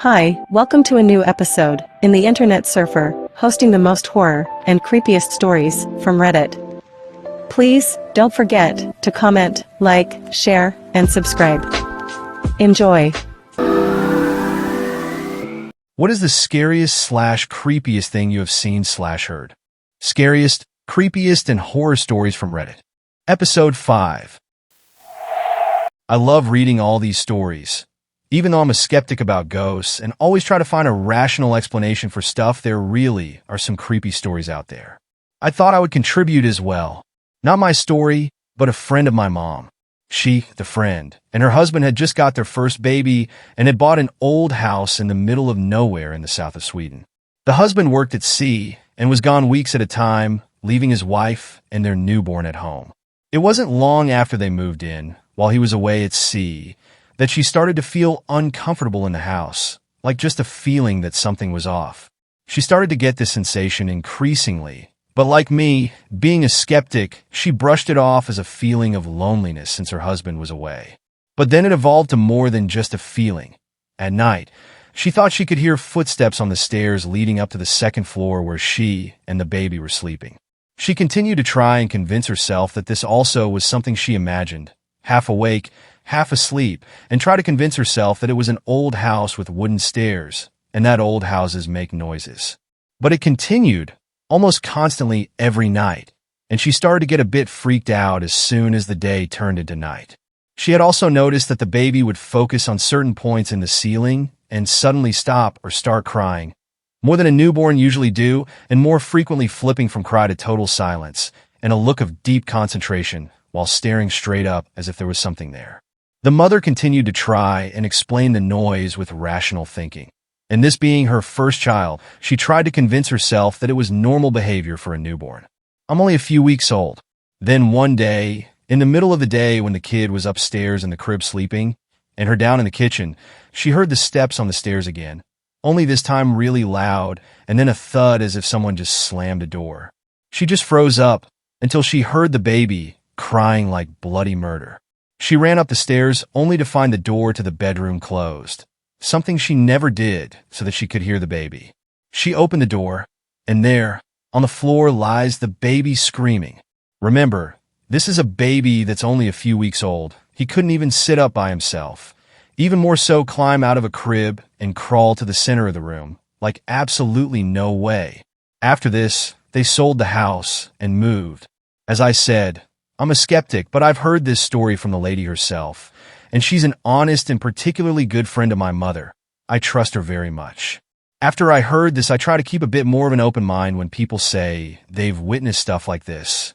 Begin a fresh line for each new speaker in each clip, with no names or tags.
Hi, welcome to a new episode in the Internet Surfer, hosting the most horror and creepiest stories from Reddit. Please don't forget to comment, like, share, and subscribe. Enjoy.
What is the scariest/creepiest thing you have seen/heard? Scariest, creepiest, and horror stories from Reddit. Episode 5. I love reading all these stories. Even though I'm a skeptic about ghosts and always try to find a rational explanation for stuff, there really are some creepy stories out there. I thought I would contribute as well. Not my story, but a friend of my mom. She, the friend, and her husband had just got their first baby and had bought an old house in the middle of nowhere in the south of Sweden. The husband worked at sea and was gone weeks at a time, leaving his wife and their newborn at home. It wasn't long after they moved in, while he was away at sea, that she started to feel uncomfortable in the house, like just a feeling that something was off. She started to get this sensation increasingly, but like me, being a skeptic, she brushed it off as a feeling of loneliness since her husband was away. But then it evolved to more than just a feeling. At night, she thought she could hear footsteps on the stairs leading up to the second floor where she and the baby were sleeping. She continued to try and convince herself that this also was something she imagined, half awake, half asleep, and try to convince herself that it was an old house with wooden stairs, and that old houses make noises. But it continued, almost constantly every night, and she started to get a bit freaked out as soon as the day turned into night. She had also noticed that the baby would focus on certain points in the ceiling and suddenly stop or start crying, more than a newborn usually do, and more frequently flipping from cry to total silence, and a look of deep concentration while staring straight up as if there was something there. The mother continued to try and explain the noise with rational thinking. And this being her first child, she tried to convince herself that it was normal behavior for a newborn. I'm only a few weeks old. Then one day, in the middle of the day when the kid was upstairs in the crib sleeping, and her down in the kitchen, she heard the steps on the stairs again, only this time really loud, and then a thud as if someone just slammed a door. She just froze up until she heard the baby crying like bloody murder. She ran up the stairs only to find the door to the bedroom closed, something she never did so that she could hear the baby. She opened the door, and there, on the floor, lies the baby screaming. Remember, this is a baby that's only a few weeks old. He couldn't even sit up by himself, even more so climb out of a crib and crawl to the center of the room, like absolutely no way. After this, they sold the house and moved. As I said, I'm a skeptic, but I've heard this story from the lady herself, and she's an honest and particularly good friend of my mother. I trust her very much. After I heard this, I try to keep a bit more of an open mind when people say they've witnessed stuff like this.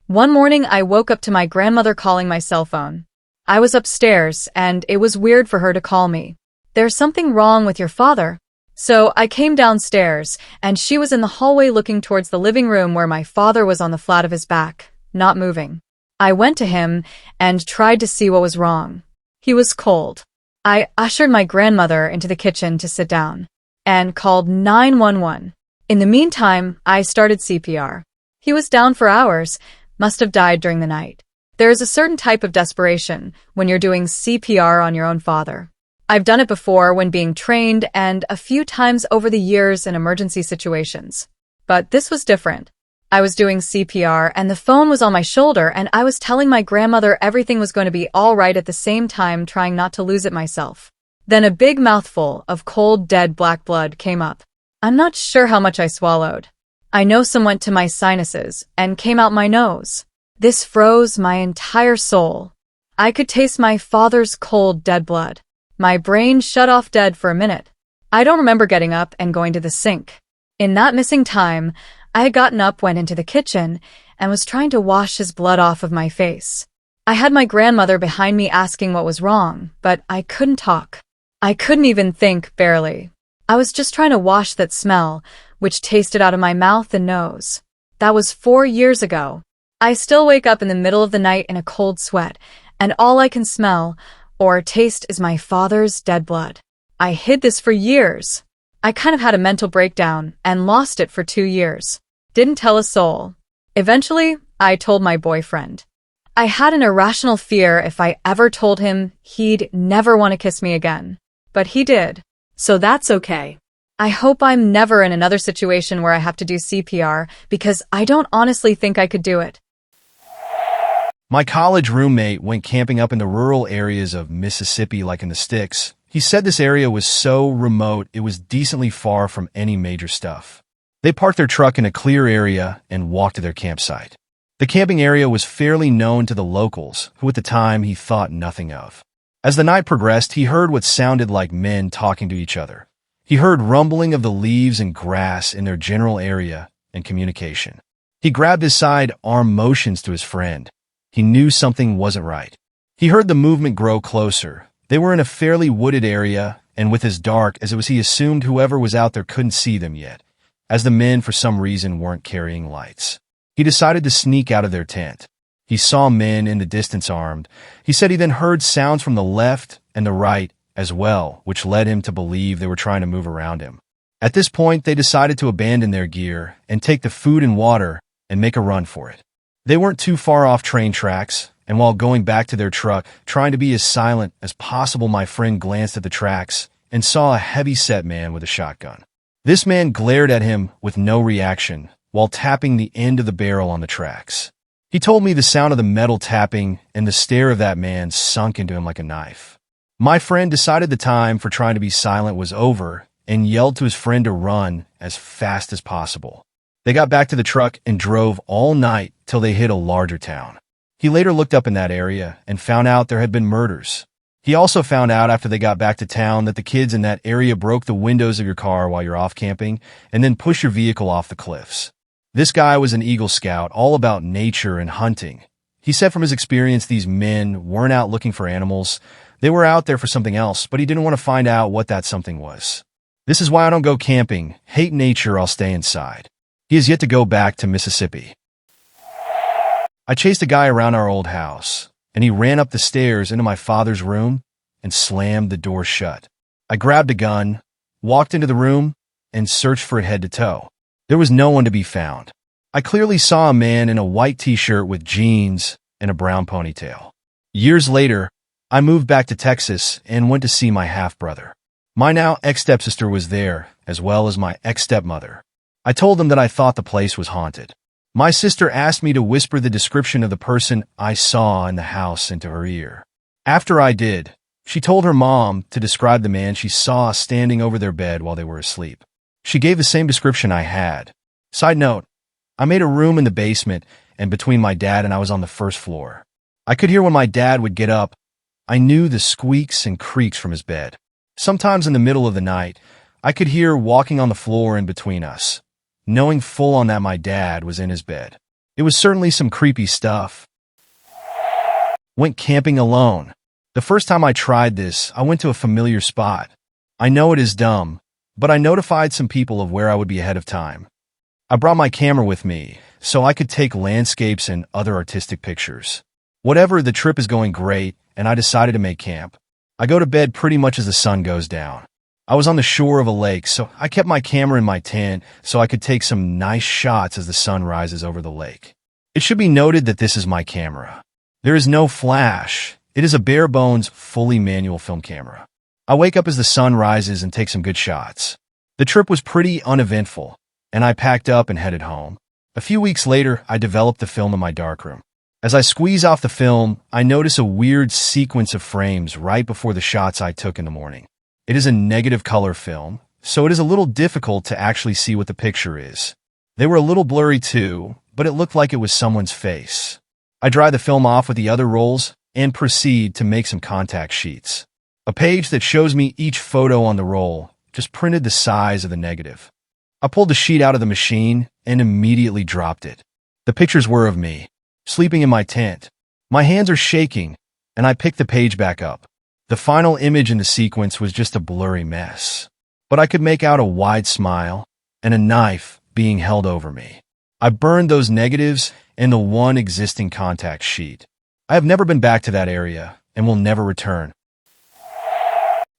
One morning, I woke up to my grandmother calling my cell phone. I was upstairs, and it was weird for her to call me. "There's something wrong with your father." So I came downstairs, and she was in the hallway looking towards the living room where my father was on the flat of his back, not moving. I went to him and tried to see what was wrong. He was cold. I ushered my grandmother into the kitchen to sit down and called 911. In the meantime, I started CPR. He was down for hours, must have died during the night. There is a certain type of desperation when you're doing CPR on your own father. I've done it before when being trained and a few times over the years in emergency situations. But this was different. I was doing CPR and the phone was on my shoulder and I was telling my grandmother everything was going to be all right at the same time, trying not to lose it myself. Then a big mouthful of cold, dead black blood came up. I'm not sure how much I swallowed. I know some went to my sinuses and came out my nose. This froze my entire soul. I could taste my father's cold, dead blood. My brain shut off dead for a minute. I don't remember getting up and going to the sink. In that missing time, I had gotten up, went into the kitchen, and was trying to wash his blood off of my face. I had my grandmother behind me asking what was wrong, but I couldn't talk. I couldn't even think, barely. I was just trying to wash that smell, which tasted out of my mouth and nose. That was 4 years ago. I still wake up in the middle of the night in a cold sweat, and all I can smell or taste is my father's dead blood. I hid this for years. I kind of had a mental breakdown and lost it for 2 years. Didn't tell a soul. Eventually, I told my boyfriend. I had an irrational fear if I ever told him, he'd never want to kiss me again. but he did. So that's okay. I hope I'm never in another situation where I have to do CPR because I don't honestly think I could do it.
My college roommate went camping up in the rural areas of Mississippi, like in the sticks. He said this area was so remote it was decently far from any major stuff. They parked their truck in a clear area and walked to their campsite. The camping area was fairly known to the locals, who at the time he thought nothing of. As the night progressed, he heard what sounded like men talking to each other. He heard rumbling of the leaves and grass in their general area and communication. He grabbed his side-arm motions to his friend. He knew something wasn't right. He heard the movement grow closer. They were in a fairly wooded area, and with as dark as it was, he assumed whoever was out there couldn't see them yet, as the men for some reason weren't carrying lights. He decided to sneak out of their tent. He saw men in the distance armed. He said he then heard sounds from the left and the right as well, which led him to believe they were trying to move around him. At this point, they decided to abandon their gear and take the food and water and make a run for it. They weren't too far off train tracks, and while going back to their truck, trying to be as silent as possible, my friend glanced at the tracks and saw a heavy-set man with a shotgun. This man glared at him with no reaction while tapping the end of the barrel on the tracks. He told me the sound of the metal tapping and the stare of that man sunk into him like a knife. My friend decided the time for trying to be silent was over and yelled to his friend to run as fast as possible. They got back to the truck and drove all night till they hit a larger town. He later looked up in that area and found out there had been murders. He also found out after they got back to town that the kids in that area broke the windows of your car while you're off camping and then push your vehicle off the cliffs. This guy was an Eagle Scout, all about nature and hunting. He said from his experience these men weren't out looking for animals. They were out there for something else, but he didn't want to find out what that something was. This is why I don't go camping. Hate nature, I'll stay inside. He has yet to go back to Mississippi. I chased a guy around our old house, and he ran up the stairs into my father's room and slammed the door shut. I grabbed a gun, walked into the room, and searched for it head to toe. There was no one to be found. I clearly saw a man in a white t-shirt with jeans and a brown ponytail. Years later, I moved back to Texas and went to see my half-brother. My now ex-stepsister was there, as well as my ex-stepmother. I told them that I thought the place was haunted. My sister asked me to whisper the description of the person I saw in the house into her ear. After I did, she told her mom to describe the man she saw standing over their bed while they were asleep. She gave the same description I had. Side note, I made a room in the basement, and between my dad and I was on the first floor. I could hear when my dad would get up. I knew the squeaks and creaks from his bed. Sometimes in the middle of the night, I could hear walking on the floor in between us, knowing full on that my dad was in his bed. It was certainly some creepy stuff. Went camping alone. The first time I tried this, I went to a familiar spot. I know it is dumb, but I notified some people of where I would be ahead of time. I brought my camera with me, so I could take landscapes and other artistic pictures. Whatever, the trip is going great, and I decided to make camp. I go to bed pretty much as the sun goes down. I was on the shore of a lake, so I kept my camera in my tent so I could take some nice shots as the sun rises over the lake. It should be noted that this is my camera. There is no flash. It is a bare-bones, fully manual film camera. I wake up as the sun rises and take some good shots. The trip was pretty uneventful, and I packed up and headed home. A few weeks later, I developed the film in my darkroom. As I squeeze off the film, I notice a weird sequence of frames right before the shots I took in the morning. It is a negative color film, so it is a little difficult to actually see what the picture is. They were a little blurry too, but it looked like it was someone's face. I dry the film off with the other rolls and proceed to make some contact sheets. A page that shows me each photo on the roll, just printed the size of the negative. I pulled the sheet out of the machine and immediately dropped it. The pictures were of me, sleeping in my tent. My hands are shaking, and I picked the page back up. The final image in the sequence was just a blurry mess, but I could make out a wide smile and a knife being held over me. I burned those negatives and the one existing contact sheet. I have never been back to that area and will never return.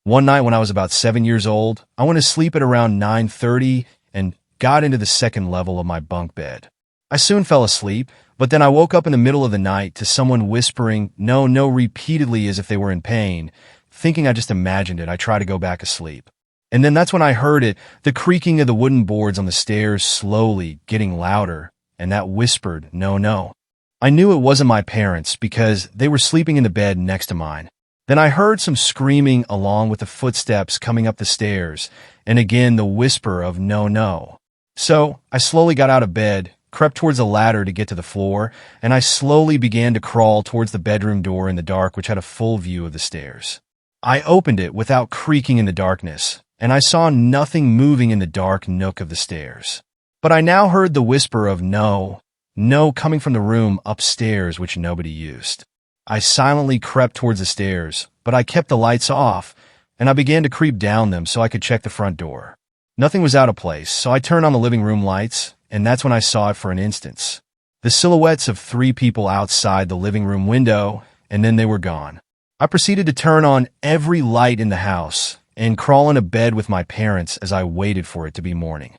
One night when I was about 7 years old, I went to sleep at around 9:30 and got into the second level of my bunk bed. I soon fell asleep, but then I woke up in the middle of the night to someone whispering, no, repeatedly as if they were in pain, thinking I just imagined it, I tried to go back to sleep. And then that's when I heard it, the creaking of the wooden boards on the stairs slowly getting louder, and that whispered, "No, no." I knew it wasn't my parents because they were sleeping in the bed next to mine. Then I heard some screaming along with the footsteps coming up the stairs, and again the whisper of "no, no." So I slowly got out of bed, crept towards the ladder to get to the floor, and I slowly began to crawl towards the bedroom door in the dark, which had a full view of the stairs. I opened it without creaking in the darkness, and I saw nothing moving in the dark nook of the stairs. But I now heard the whisper of "no, no" coming from the room upstairs, which nobody used. I silently crept towards the stairs, but I kept the lights off, and I began to creep down them so I could check the front door. Nothing was out of place, so I turned on the living room lights, and that's when I saw it for an instant. The silhouettes of 3 people outside the living room window, and then they were gone. I proceeded to turn on every light in the house and crawl into bed with my parents as I waited for it to be morning.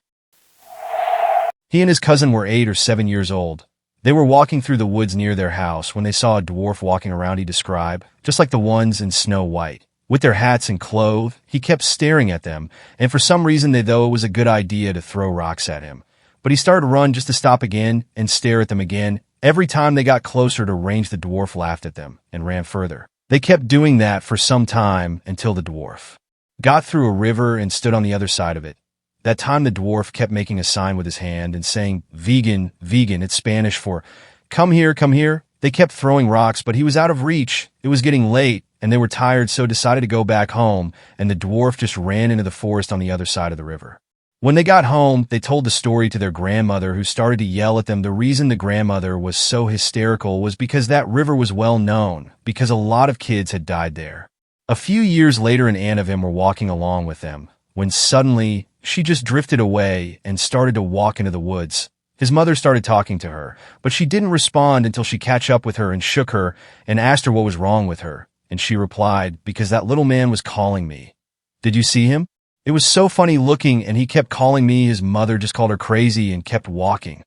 He and his cousin were 8 or 7 years old. They were walking through the woods near their house when they saw a dwarf walking around he described, just like the ones in Snow White. With their hats and clothes, he kept staring at them, and for some reason they thought it was a good idea to throw rocks at him. But he started to run just to stop again and stare at them again. Every time they got closer to range, the dwarf laughed at them and ran further. They kept doing that for some time until the dwarf got through a river and stood on the other side of it. That time the dwarf kept making a sign with his hand and saying, "Vegan, vegan." It's Spanish for "come here, come here." They kept throwing rocks, but he was out of reach. It was getting late, and they were tired, so decided to go back home, and the dwarf just ran into the forest on the other side of the river. When they got home, they told the story to their grandmother, who started to yell at them. The reason the grandmother was so hysterical was because that river was well known, because a lot of kids had died there. A few years later, an aunt of him were walking along with them, when suddenly she just drifted away and started to walk into the woods. His mother started talking to her, but she didn't respond until she catch up with her and shook her and asked her what was wrong with her. And she replied, "Because that little man was calling me." "Did you see him?" "It was so funny looking, and he kept calling me." His mother just called her crazy and kept walking.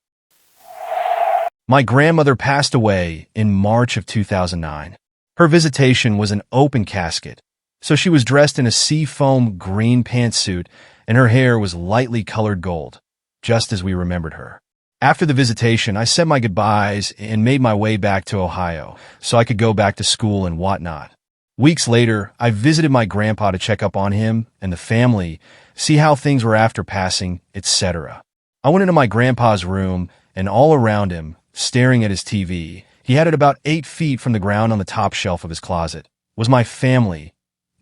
My grandmother passed away in March of 2009. Her visitation was an open casket, so she was dressed in a seafoam green pantsuit, and her hair was lightly colored gold, just as we remembered her. After the visitation, I said my goodbyes and made my way back to Ohio so I could go back to school and whatnot. Weeks later, I visited my grandpa to check up on him and the family, see how things were after passing, etc. I went into my grandpa's room, and all around him, staring at his TV, he had it about 8 feet from the ground on the top shelf of his closet, was my family,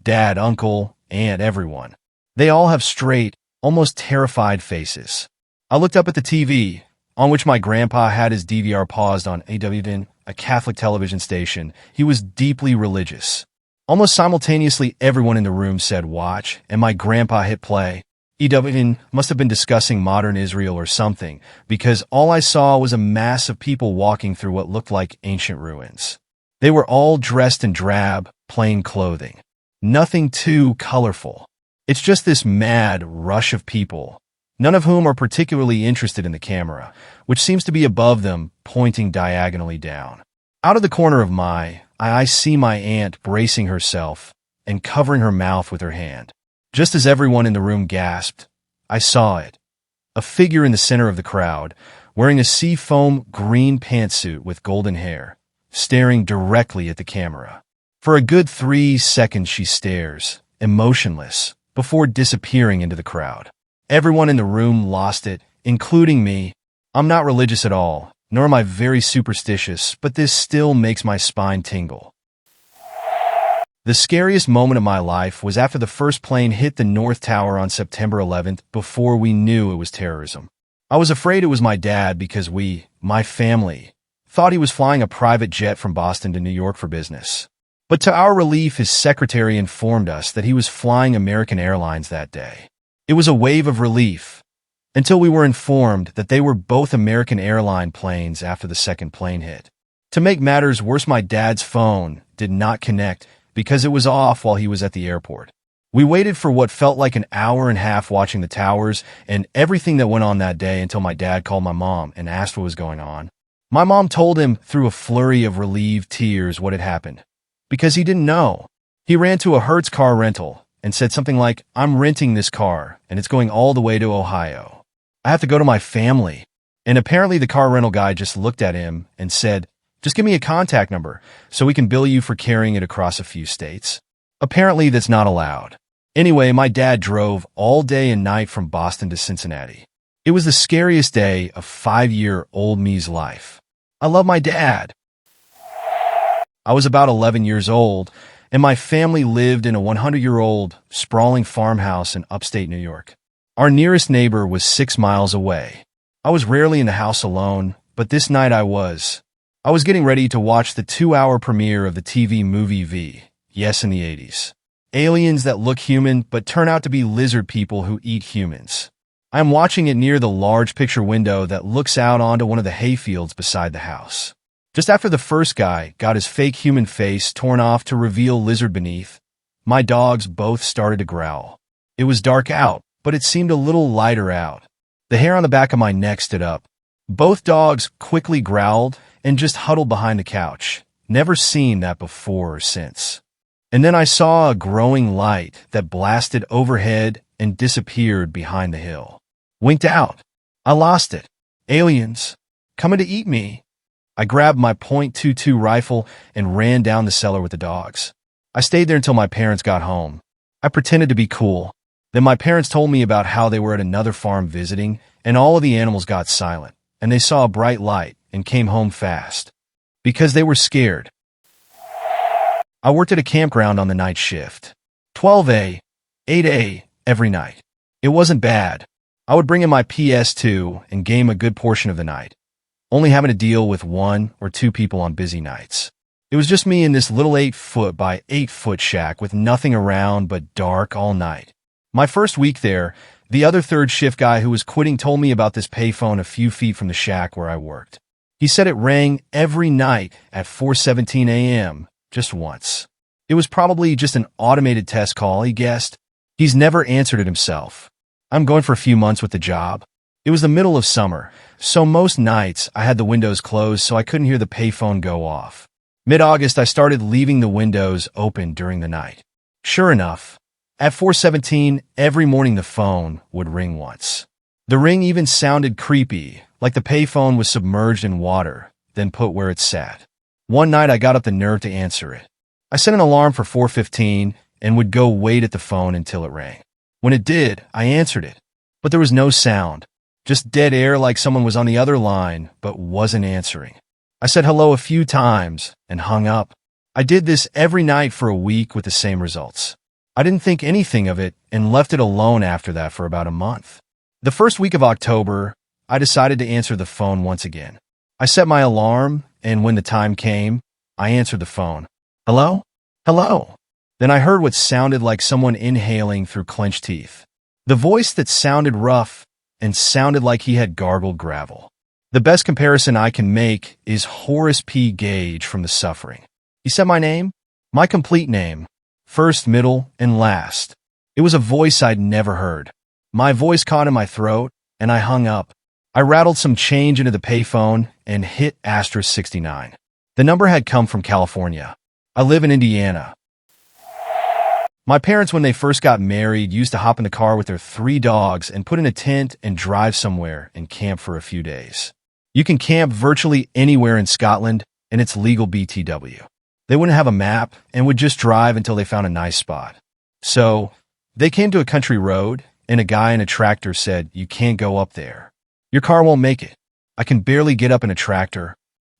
dad, uncle, aunt, everyone. They all have straight, almost terrified faces. I looked up at the TV, on which my grandpa had his DVR paused on AWN, a Catholic television station. He was deeply religious. Almost simultaneously, everyone in the room said watch, and my grandpa hit play. EWN must have been discussing modern Israel or something, because all I saw was a mass of people walking through what looked like ancient ruins. They were all dressed in drab, plain clothing. Nothing too colorful. It's just this mad rush of people, none of whom are particularly interested in the camera, which seems to be above them, pointing diagonally down. Out of the corner of my eye, I see my aunt bracing herself and covering her mouth with her hand. Just as everyone in the room gasped, I saw it. A figure in the center of the crowd, wearing a seafoam green pantsuit with golden hair, staring directly at the camera. For a good 3 seconds she stares, emotionless, before disappearing into the crowd. Everyone in the room lost it, including me. I'm not religious at all, nor am I very superstitious, but this still makes my spine tingle. The scariest moment of my life was after the first plane hit the North Tower on September 11th, before we knew it was terrorism. I was afraid it was my dad because my family, thought he was flying a private jet from Boston to New York for business. But to our relief, his secretary informed us that he was flying American Airlines that day. It was a wave of relief, until we were informed that they were both American airline planes after the second plane hit. To make matters worse, my dad's phone did not connect because it was off while he was at the airport. We waited for what felt like an hour and a half watching the towers and everything that went on that day until my dad called my mom and asked what was going on. My mom told him through a flurry of relieved tears what had happened, because he didn't know. He ran to a Hertz car rental and said something like, "I'm renting this car, and it's going all the way to Ohio. I have to go to my family." And apparently the car rental guy just looked at him and said, "Just give me a contact number so we can bill you for carrying it across a few states." Apparently that's not allowed. Anyway, my dad drove all day and night from Boston to Cincinnati. It was the scariest day of 5-year-old me's life. I love my dad. I was about 11 years old, and my family lived in a 100-year-old, sprawling farmhouse in upstate New York. Our nearest neighbor was 6 miles away. I was rarely in the house alone, but this night I was. I was getting ready to watch the 2-hour premiere of the TV movie V, yes, in the 80s. Aliens that look human but turn out to be lizard people who eat humans. I am watching it near the large picture window that looks out onto one of the hayfields beside the house. Just after the first guy got his fake human face torn off to reveal lizard beneath, my dogs both started to growl. It was dark out, but it seemed a little lighter out. The hair on the back of my neck stood up. Both dogs quickly growled and just huddled behind the couch. Never seen that before or since. And then I saw a growing light that blasted overhead and disappeared behind the hill. Winked out. I lost it. Aliens. Coming to eat me. I grabbed my .22 rifle and ran down the cellar with the dogs. I stayed there until my parents got home. I pretended to be cool. Then my parents told me about how they were at another farm visiting, and all of the animals got silent, and they saw a bright light and came home fast. Because they were scared. I worked at a campground on the night shift. 12A, 8A, every night. It wasn't bad. I would bring in my PS2 and game a good portion of the night, only having to deal with 1 or 2 people on busy nights. It was just me in this little 8-foot by 8-foot shack with nothing around but dark all night. My first week there, the other third shift guy who was quitting told me about this payphone a few feet from the shack where I worked. He said it rang every night at 4:17 a.m., just once. It was probably just an automated test call, he guessed. He's never answered it himself. I'm going for a few months with the job. It was the middle of summer, so most nights I had the windows closed so I couldn't hear the payphone go off. Mid-August, I started leaving the windows open during the night. Sure enough, at 4:17, every morning the phone would ring once. The ring even sounded creepy, like the payphone was submerged in water, then put where it sat. One night I got up the nerve to answer it. I set an alarm for 4:15 and would go wait at the phone until it rang. When it did, I answered it, but there was no sound, just dead air like someone was on the other line but wasn't answering. I said hello a few times and hung up. I did this every night for a week with the same results. I didn't think anything of it and left it alone after that for about a month. The first week of October, I decided to answer the phone once again. I set my alarm, and when the time came, I answered the phone. Hello? Hello. Then I heard what sounded like someone inhaling through clenched teeth. The voice that sounded rough and sounded like he had gargled gravel. The best comparison I can make is Horace P. Gage from The Suffering. He said my name, my complete name, first, middle, and last. It was a voice I'd never heard. My voice caught in my throat, and I hung up. I rattled some change into the payphone and hit *69. The number had come from California. I live in Indiana. My parents, when they first got married, used to hop in the car with their 3 dogs and put in a tent and drive somewhere and camp for a few days. You can camp virtually anywhere in Scotland, and it's legal BTW. They wouldn't have a map and would just drive until they found a nice spot. So, they came to a country road, and a guy in a tractor said, "You can't go up there. Your car won't make it. I can barely get up in a tractor."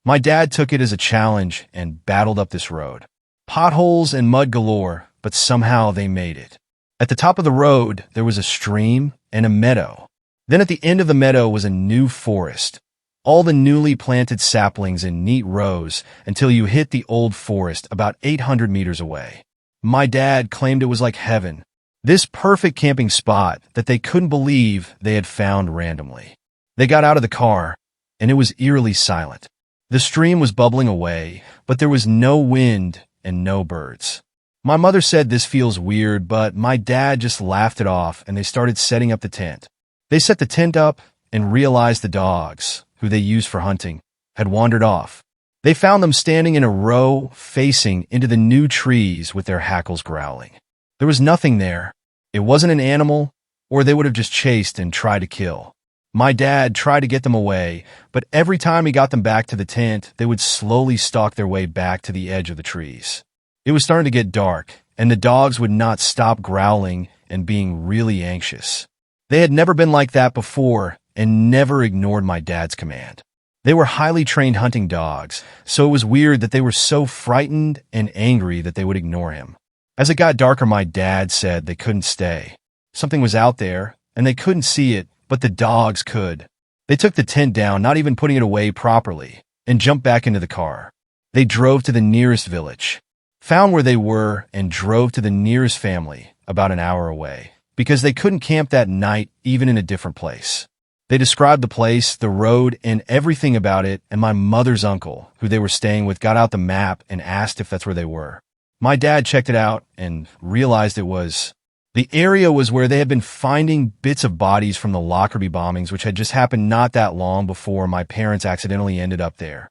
My dad took it as a challenge and battled up this road. Potholes and mud galore, but somehow they made it. At the top of the road, there was a stream and a meadow. Then at the end of the meadow was a new forest. All the newly planted saplings in neat rows until you hit the old forest about 800 meters away. My dad claimed it was like heaven. This perfect camping spot that they couldn't believe they had found randomly. They got out of the car, and it was eerily silent. The stream was bubbling away, but there was no wind and no birds. My mother said this feels weird, but my dad just laughed it off, and they started setting up the tent. They set the tent up and realized the dogs, who they used for hunting, had wandered off. They found them standing in a row, facing into the new trees with their hackles growling. There was nothing there. It wasn't an animal, or they would have just chased and tried to kill. My dad tried to get them away, but every time he got them back to the tent, they would slowly stalk their way back to the edge of the trees. It was starting to get dark, and the dogs would not stop growling and being really anxious. They had never been like that before and never ignored my dad's command. They were highly trained hunting dogs, so it was weird that they were so frightened and angry that they would ignore him. As it got darker, my dad said they couldn't stay. Something was out there, and they couldn't see it, but the dogs could. They took the tent down, not even putting it away properly, and jumped back into the car. They drove to the nearest village, found where they were, and drove to the nearest family, about an hour away, because they couldn't camp that night even in a different place. They described the place, the road, and everything about it, and my mother's uncle, who they were staying with, got out the map and asked if that's where they were. My dad checked it out and realized it was. The area was where they had been finding bits of bodies from the Lockerbie bombings, which had just happened not that long before my parents accidentally ended up there.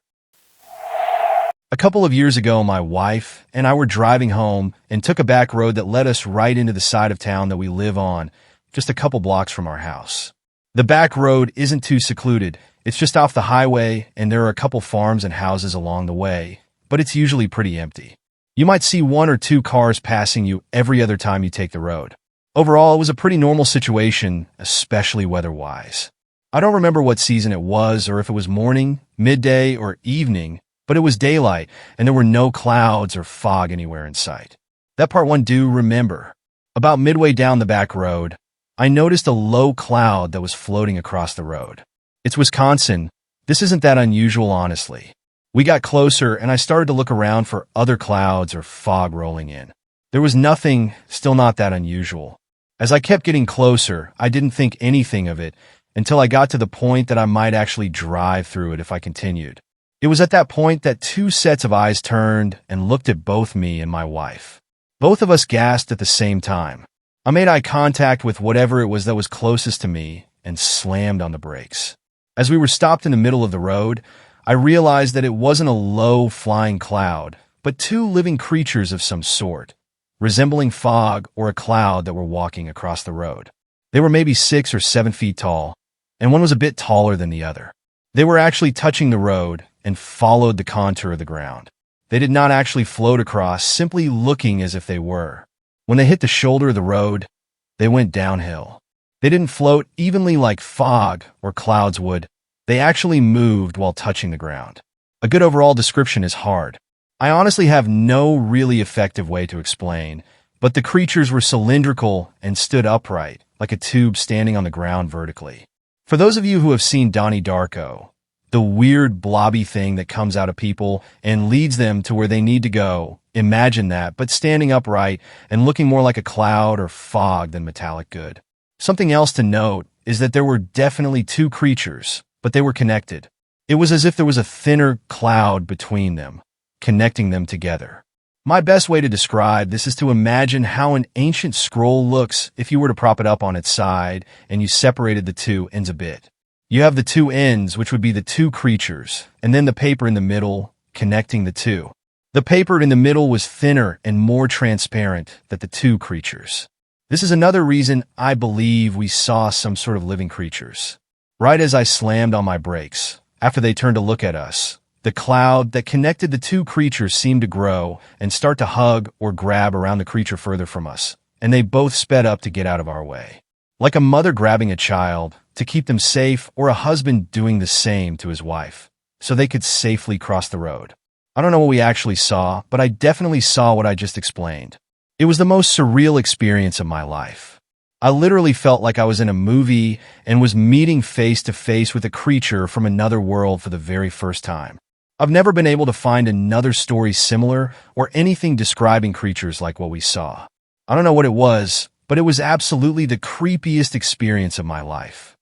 A couple of years ago, my wife and I were driving home and took a back road that led us right into the side of town that we live on, just a couple blocks from our house. The back road isn't too secluded. It's just off the highway, and there are a couple farms and houses along the way, but it's usually pretty empty. You might see 1 or 2 cars passing you every other time you take the road. Overall, it was a pretty normal situation, especially weather-wise. I don't remember what season it was or if it was morning, midday, or evening, but it was daylight, and there were no clouds or fog anywhere in sight. That part one do remember. About midway down the back road, I noticed a low cloud that was floating across the road. It's Wisconsin. This isn't that unusual, honestly. We got closer, and I started to look around for other clouds or fog rolling in. There was nothing, still not that unusual. As I kept getting closer, I didn't think anything of it until I got to the point that I might actually drive through it if I continued. It was at that point that 2 sets of eyes turned and looked at both me and my wife. Both of us gasped at the same time. I made eye contact with whatever it was that was closest to me and slammed on the brakes. As we were stopped in the middle of the road, I realized that it wasn't a low flying cloud, but 2 living creatures of some sort, resembling fog or a cloud that were walking across the road. They were maybe 6 or 7 feet tall, and one was a bit taller than the other. They were actually touching the road and followed the contour of the ground. They did not actually float across, simply looking as if they were. When they hit the shoulder of the road, they went downhill. They didn't float evenly like fog or clouds would. They actually moved while touching the ground. A good overall description is hard. I honestly have no really effective way to explain, but the creatures were cylindrical and stood upright, like a tube standing on the ground vertically. For those of you who have seen Donnie Darko, the weird blobby thing that comes out of people and leads them to where they need to go, imagine that, but standing upright and looking more like a cloud or fog than metallic good. Something else to note is that there were definitely 2 creatures, but they were connected. It was as if there was a thinner cloud between them, connecting them together. My best way to describe this is to imagine how an ancient scroll looks if you were to prop it up on its side and you separated the 2 ends a bit. You have the 2 ends, which would be the 2 creatures, and then the paper in the middle, connecting the 2. The paper in the middle was thinner and more transparent than the 2 creatures. This is another reason I believe we saw some sort of living creatures. Right as I slammed on my brakes, after they turned to look at us, the cloud that connected the 2 creatures seemed to grow and start to hug or grab around the creature further from us, and they both sped up to get out of our way. Like a mother grabbing a child to keep them safe, or a husband doing the same to his wife, so they could safely cross the road. I don't know what we actually saw, but I definitely saw what I just explained. It was the most surreal experience of my life. I literally felt like I was in a movie and was meeting face to face with a creature from another world for the very first time. I've never been able to find another story similar or anything describing creatures like what we saw. I don't know what it was, but it was absolutely the creepiest experience of my life.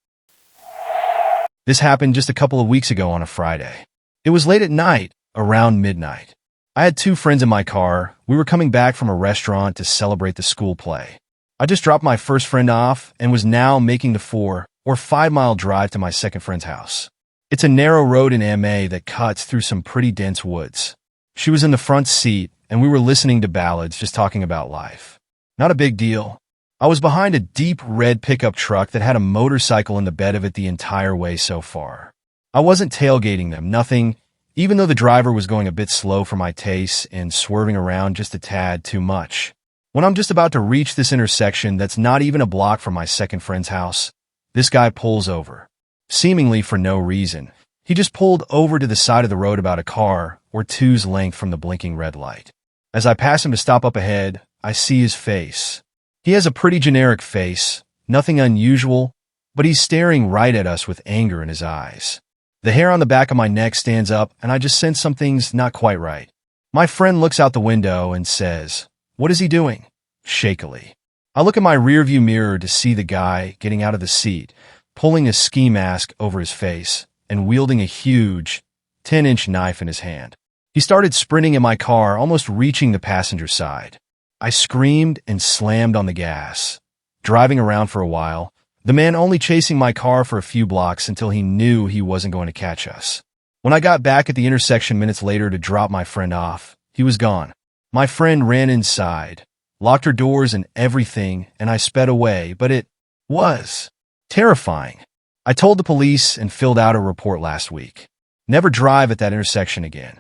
This happened just a couple of weeks ago on a Friday. It was late at night, around midnight. I had 2 friends in my car. We were coming back from a restaurant to celebrate the school play. I just dropped my first friend off and was now making the 4 or 5 mile drive to my second friend's house. It's a narrow road in MA that cuts through some pretty dense woods. She was in the front seat, and we were listening to ballads, just talking about life. Not a big deal. I was behind a deep red pickup truck that had a motorcycle in the bed of it the entire way so far. I wasn't tailgating them, nothing, even though the driver was going a bit slow for my taste and swerving around just a tad too much. When I'm just about to reach this intersection that's not even a block from my second friend's house, this guy pulls over. Seemingly for no reason. He just pulled over to the side of the road about a car or two's length from the blinking red light. As I pass him to stop up ahead, I see his face. He has a pretty generic face, nothing unusual, but he's staring right at us with anger in his eyes. The hair on the back of my neck stands up, and I just sense something's not quite right. My friend looks out the window and says, "What is he doing?" Shakily. I look in my rearview mirror to see the guy getting out of the seat, pulling a ski mask over his face, and wielding a huge 10-inch knife in his hand. He started sprinting in my car, almost reaching the passenger side. I screamed and slammed on the gas. Driving around for a while, the man only chasing my car for a few blocks until he knew he wasn't going to catch us. When I got back at the intersection minutes later to drop my friend off, he was gone. My friend ran inside, locked her doors and everything, and I sped away, but it was terrifying. I told the police and filled out a report last week. Never drive at that intersection again.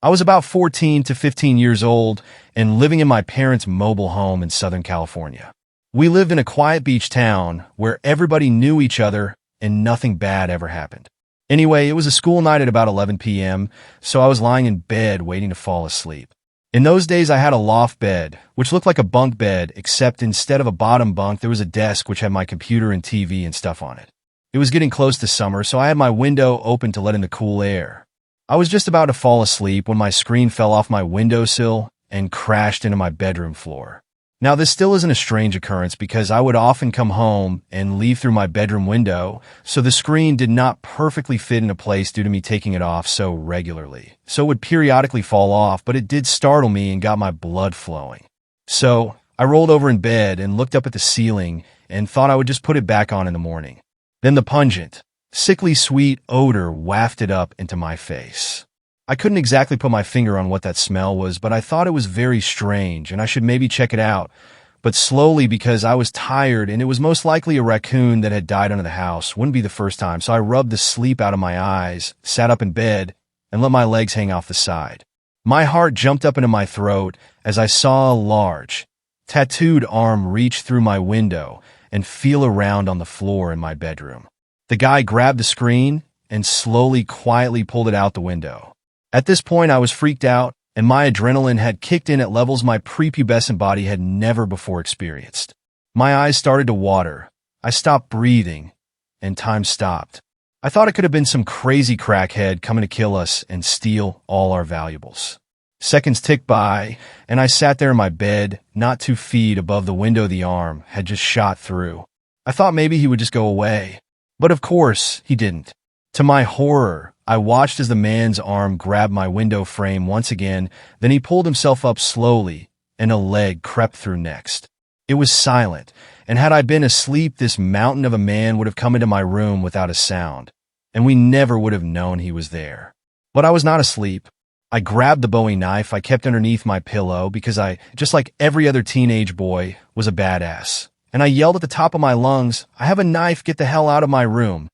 I was about 14 to 15 years old and living in my parents' mobile home in Southern California. We lived in a quiet beach town where everybody knew each other and nothing bad ever happened. Anyway, it was a school night at about 11 p.m., so I was lying in bed waiting to fall asleep. In those days, I had a loft bed, which looked like a bunk bed, except instead of a bottom bunk, there was a desk which had my computer and TV and stuff on it. It was getting close to summer, so I had my window open to let in the cool air. I was just about to fall asleep when my screen fell off my windowsill and crashed into my bedroom floor. Now, this still isn't a strange occurrence because I would often come home and leave through my bedroom window, so the screen did not perfectly fit into place due to me taking it off so regularly. So it would periodically fall off, but it did startle me and got my blood flowing. So I rolled over in bed and looked up at the ceiling and thought I would just put it back on in the morning. Then the pungent, sickly sweet odor wafted up into my face. I couldn't exactly put my finger on what that smell was, but I thought it was very strange and I should maybe check it out. But slowly, because I was tired and it was most likely a raccoon that had died under the house, wouldn't be the first time, so I rubbed the sleep out of my eyes, sat up in bed, and let my legs hang off the side. My heart jumped up into my throat as I saw a large, tattooed arm reach through my window and feel around on the floor in my bedroom. The guy grabbed the screen and slowly, quietly pulled it out the window. At this point, I was freaked out, and my adrenaline had kicked in at levels my prepubescent body had never before experienced. My eyes started to water. I stopped breathing, and time stopped. I thought it could have been some crazy crackhead coming to kill us and steal all our valuables. Seconds ticked by, and I sat there in my bed, not 2 feet above the window the arm had just shot through. I thought maybe he would just go away. But of course, he didn't. To my horror, I watched as the man's arm grabbed my window frame once again, then he pulled himself up slowly, and a leg crept through next. It was silent, and had I been asleep, this mountain of a man would have come into my room without a sound, and we never would have known he was there. But I was not asleep. I grabbed the Bowie knife I kept underneath my pillow because I, just like every other teenage boy, was a badass. And I yelled at the top of my lungs, "I have a knife, get the hell out of my room."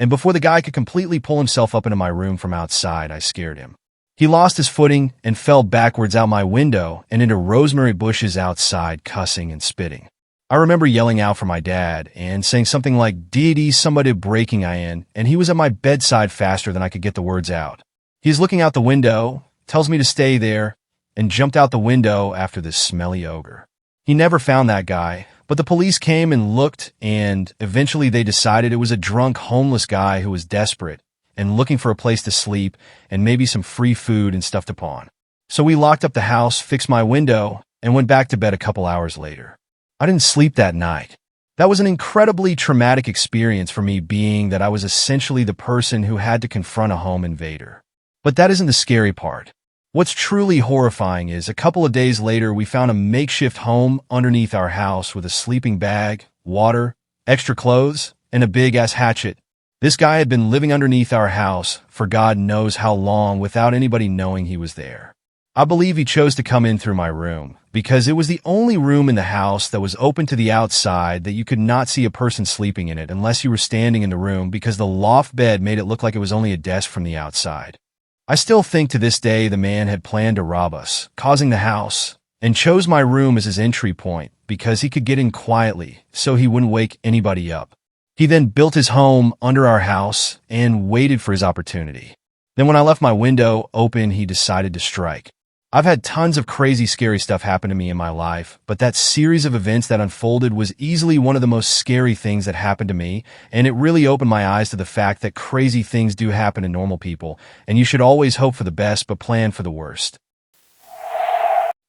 And before the guy could completely pull himself up into my room from outside, I scared him. He lost his footing and fell backwards out my window and into rosemary bushes outside, cussing and spitting. I remember yelling out for my dad and saying something like, "Deity, somebody breaking I in," and he was at my bedside faster than I could get the words out. He's looking out the window, tells me to stay there, and jumped out the window after this smelly ogre. He never found that guy, but the police came and looked, and eventually they decided it was a drunk homeless guy who was desperate and looking for a place to sleep and maybe some free food and stuff to pawn. So we locked up the house, fixed my window, and went back to bed a couple hours later. I didn't sleep that night. That was an incredibly traumatic experience for me, being that I was essentially the person who had to confront a home invader. But that isn't the scary part. What's truly horrifying is a couple of days later, we found a makeshift home underneath our house with a sleeping bag, water, extra clothes, and a big-ass hatchet. This guy had been living underneath our house for God knows how long without anybody knowing he was there. I believe he chose to come in through my room because it was the only room in the house that was open to the outside that you could not see a person sleeping in it unless you were standing in the room because the loft bed made it look like it was only a desk from the outside. I still think to this day the man had planned to rob us, causing the house, and chose my room as his entry point because he could get in quietly so he wouldn't wake anybody up. He then built his home under our house and waited for his opportunity. Then when I left my window open, he decided to strike. I've had tons of crazy, scary stuff happen to me in my life, but that series of events that unfolded was easily one of the most scary things that happened to me, and it really opened my eyes to the fact that crazy things do happen to normal people, and you should always hope for the best but plan for the worst.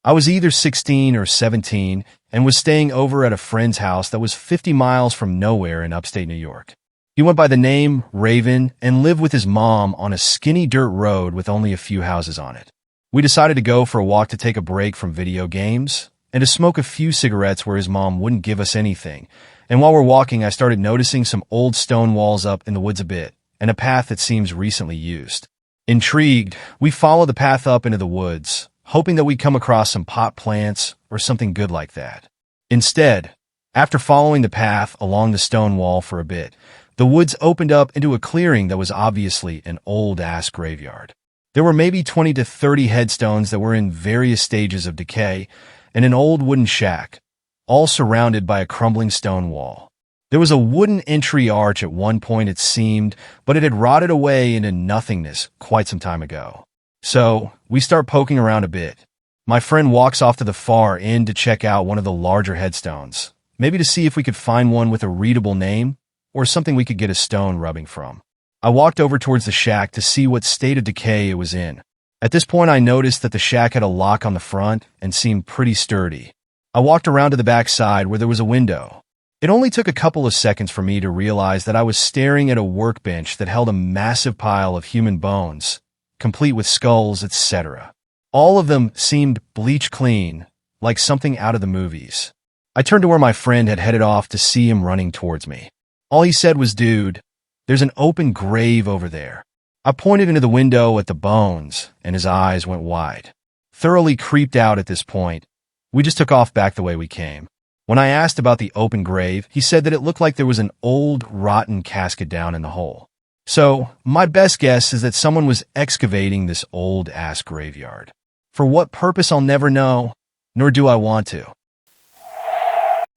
I was either 16 or 17 and was staying over at a friend's house that was 50 miles from nowhere in upstate New York. He went by the name Raven and lived with his mom on a skinny dirt road with only a few houses on it. We decided to go for a walk to take a break from video games and to smoke a few cigarettes where his mom wouldn't give us anything. And while we're walking, I started noticing some old stone walls up in the woods a bit and a path that seems recently used. Intrigued, we followed the path up into the woods, hoping that we'd come across some pot plants or something good like that. Instead, after following the path along the stone wall for a bit, the woods opened up into a clearing that was obviously an old-ass graveyard. There were maybe 20 to 30 headstones that were in various stages of decay, and an old wooden shack, all surrounded by a crumbling stone wall. There was a wooden entry arch at one point, it seemed, but it had rotted away into nothingness quite some time ago. So, we start poking around a bit. My friend walks off to the far end to check out one of the larger headstones, maybe to see if we could find one with a readable name or something we could get a stone rubbing from. I walked over towards the shack to see what state of decay it was in. At this point, I noticed that the shack had a lock on the front and seemed pretty sturdy. I walked around to the back side where there was a window. It only took a couple of seconds for me to realize that I was staring at a workbench that held a massive pile of human bones, complete with skulls, etc. All of them seemed bleach clean, like something out of the movies. I turned to where my friend had headed off to see him running towards me. All he said was, "Dude, there's an open grave over there." I pointed into the window at the bones, and his eyes went wide. Thoroughly creeped out at this point, we just took off back the way we came. When I asked about the open grave, he said that it looked like there was an old, rotten casket down in the hole. So, my best guess is that someone was excavating this old-ass graveyard. For what purpose, I'll never know, nor do I want to.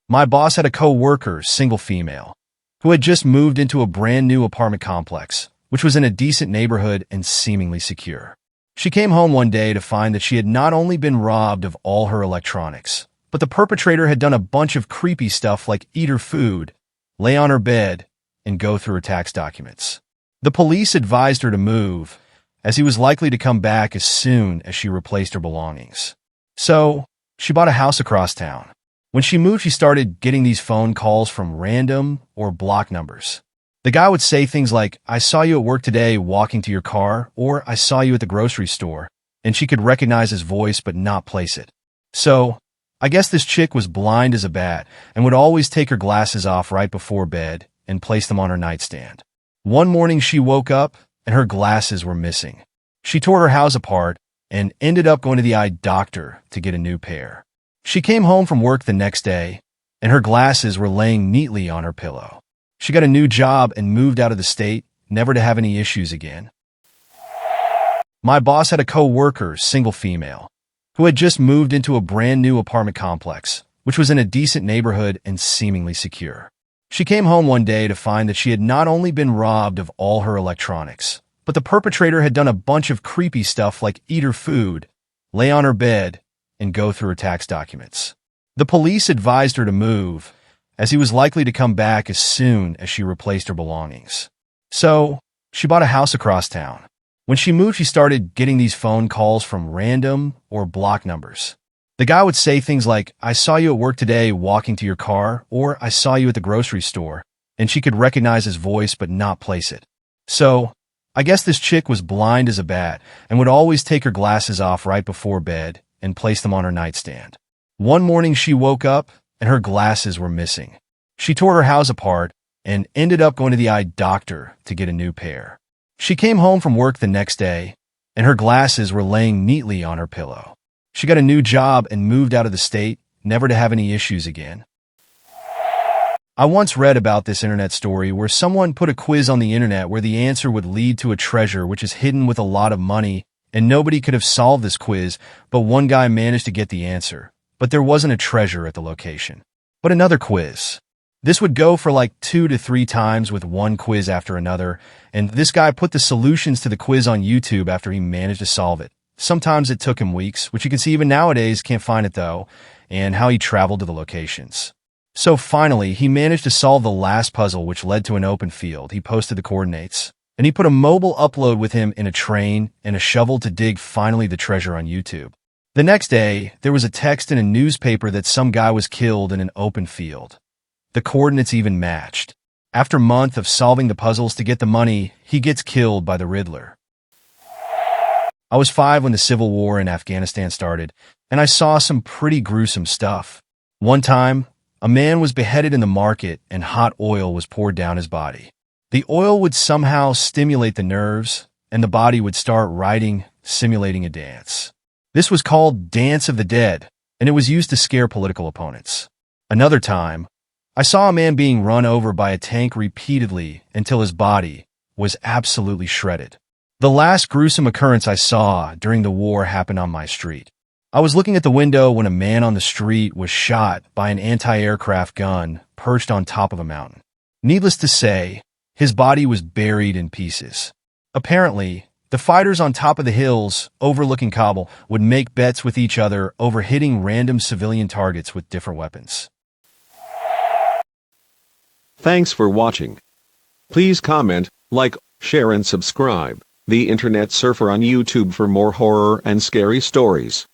My boss had a co-worker, single female, who had just moved into a brand new apartment complex, which was in a decent neighborhood and seemingly secure. She came home one day to find that she had not only been robbed of all her electronics, but the perpetrator had done a bunch of creepy stuff like eat her food, lay on her bed, and go through her tax documents. The police advised her to move, as he was likely to come back as soon as she replaced her belongings. So, she bought a house across town. When she moved, she started getting these phone calls from random or block numbers. The guy would say things like, "I saw you at work today walking to your car," or "I saw you at the grocery store," and she could recognize his voice but not place it. So, I guess this chick was blind as a bat and would always take her glasses off right before bed and place them on her nightstand. One morning she woke up and her glasses were missing. She tore her house apart and ended up going to the eye doctor to get a new pair. She came home from work the next day, and her glasses were laying neatly on her pillow. She got a new job and moved out of the state, never to have any issues again. My boss had a co-worker, single female, who had just moved into a brand new apartment complex, which was in a decent neighborhood and seemingly secure. She came home one day to find that she had not only been robbed of all her electronics, but the perpetrator had done a bunch of creepy stuff like eat her food, lay on her bed, and go through her tax documents. The police advised her to move, as he was likely to come back as soon as she replaced her belongings. So, she bought a house across town. When she moved, she started getting these phone calls from random or block numbers. The guy would say things like, "I saw you at work today walking to your car," or "I saw you at the grocery store," and she could recognize his voice but not place it. So, I guess this chick was blind as a bat and would always take her glasses off right before bed and place them on her nightstand. One morning she woke up and her glasses were missing. She tore her house apart and ended up going to the eye doctor to get a new pair. She came home from work the next day, and her glasses were laying neatly on her pillow. She got a new job and moved out of the state, never to have any issues again. I once read about this internet story where someone put a quiz on the internet where the answer would lead to a treasure which is hidden with a lot of money, and nobody could have solved this quiz, but one guy managed to get the answer. But there wasn't a treasure at the location. But another quiz. This would go for like 2 to 3 times with one quiz after another, and this guy put the solutions to the quiz on YouTube after he managed to solve it. Sometimes it took him weeks, which you can see even nowadays, can't find it though, and how he traveled to the locations. So finally, he managed to solve the last puzzle, which led to an open field. He posted the coordinates, and he put a mobile upload with him in a train and a shovel to dig finally the treasure on YouTube. The next day, there was a text in a newspaper that some guy was killed in an open field. The coordinates even matched. After a month of solving the puzzles to get the money, he gets killed by the Riddler. I was 5 when the Civil War in Afghanistan started, and I saw some pretty gruesome stuff. One time, a man was beheaded in the market and hot oil was poured down his body. The oil would somehow stimulate the nerves, and the body would start writing, simulating a dance. This was called Dance of the Dead, and it was used to scare political opponents. Another time, I saw a man being run over by a tank repeatedly until his body was absolutely shredded. The last gruesome occurrence I saw during the war happened on my street. I was looking at the window when a man on the street was shot by an anti-aircraft gun perched on top of a mountain. Needless to say, his body was buried in pieces. Apparently, the fighters on top of the hills overlooking Kabul would make bets with each other over hitting random civilian targets with different weapons.
Thanks for watching. Please comment, like, share and subscribe. The Internet Surfer on YouTube for more horror and scary stories.